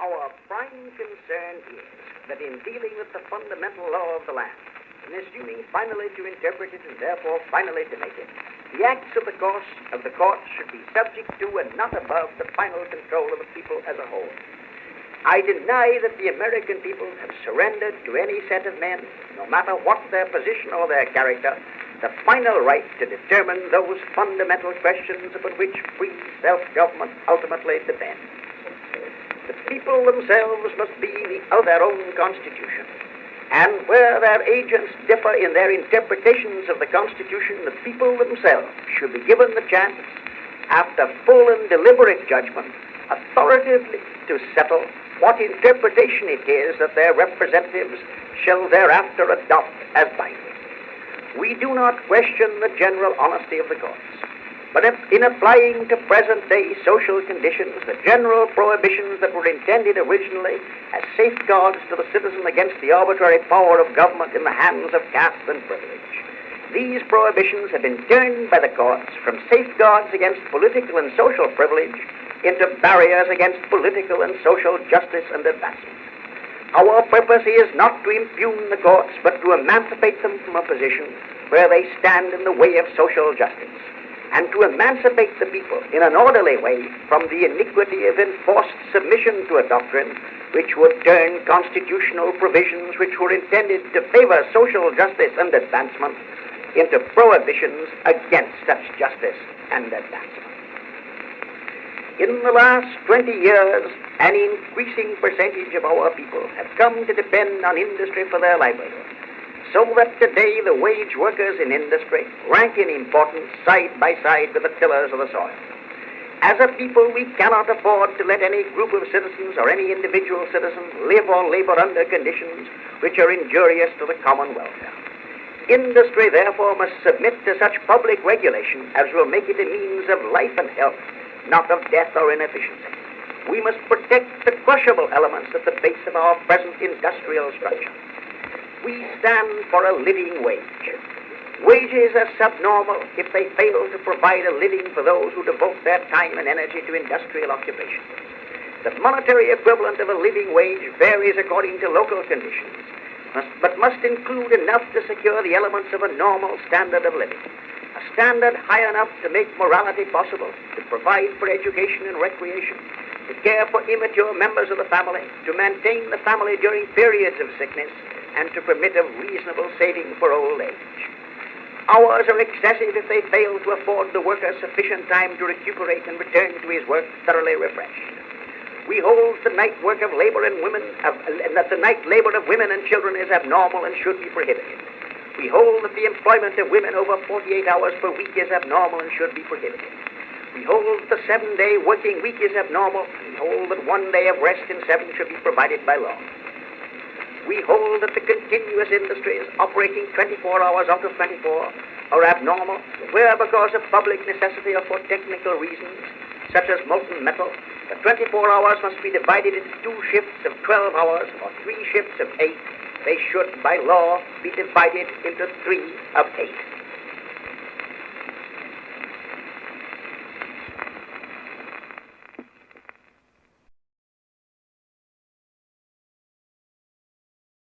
Our prime concern is that in dealing with the fundamental law of the land, in assuming finally to interpret it and therefore finally to make it, the acts of the courts should be subject to and not above the final control of the people as a whole. I deny that the American people have surrendered to any set of men, no matter what their position or their character, the final right to determine those fundamental questions upon which free self-government ultimately depends. The people themselves must be of their own constitution, and where their agents differ in their interpretations of the Constitution, the people themselves should be given the chance, after full and deliberate judgment, authoritatively to settle what interpretation it is that their representatives shall thereafter adopt as binding. We do not question the general honesty of the courts, but in applying to present-day social conditions the general prohibitions that were intended originally as safeguards to the citizen against the arbitrary power of government in the hands of caste and privilege, these prohibitions have been turned by the courts from safeguards against political and social privilege into barriers against political and social justice and advancement. Our purpose is not to impugn the courts, but to emancipate them from a position where they stand in the way of social justice, and to emancipate the people in an orderly way from the iniquity of enforced submission to a doctrine which would turn constitutional provisions which were intended to favor social justice and advancement into prohibitions against such justice and advancement. In the last 20 years, an increasing percentage of our people have come to depend on industry for their livelihood, so that today the wage workers in industry rank in importance side by side with the tillers of the soil. As a people, we cannot afford to let any group of citizens or any individual citizen live or labor under conditions which are injurious to the common welfare. Industry, therefore, must submit to such public regulation as will make it a means of life and health, not of death or inefficiency. We must protect the crushable elements at the base of our present industrial structure. We stand for a living wage. Wages are subnormal if they fail to provide a living for those who devote their time and energy to industrial occupations. The monetary equivalent of a living wage varies according to local conditions, but must include enough to secure the elements of a normal standard of living. A standard high enough to make morality possible, to provide for education and recreation, to care for immature members of the family, to maintain the family during periods of sickness, and to permit of reasonable saving for old age. Hours are excessive if they fail to afford the worker sufficient time to recuperate and return to his work thoroughly refreshed. We hold the night work of labor and women, that the night labor of women and children is abnormal and should be prohibited. We hold that the employment of women over 48 hours per week is abnormal and should be prohibited. We hold that the 7-day working week is abnormal. We hold that 1 day of rest in 7 should be provided by law. We hold that the continuous industries operating 24 hours out of 24 are abnormal, where because of public necessity or for technical reasons, such as molten metal, the 24 hours must be divided into 2 shifts of 12 hours or 3 shifts of 8. They should, by law, be divided into 3 of 8.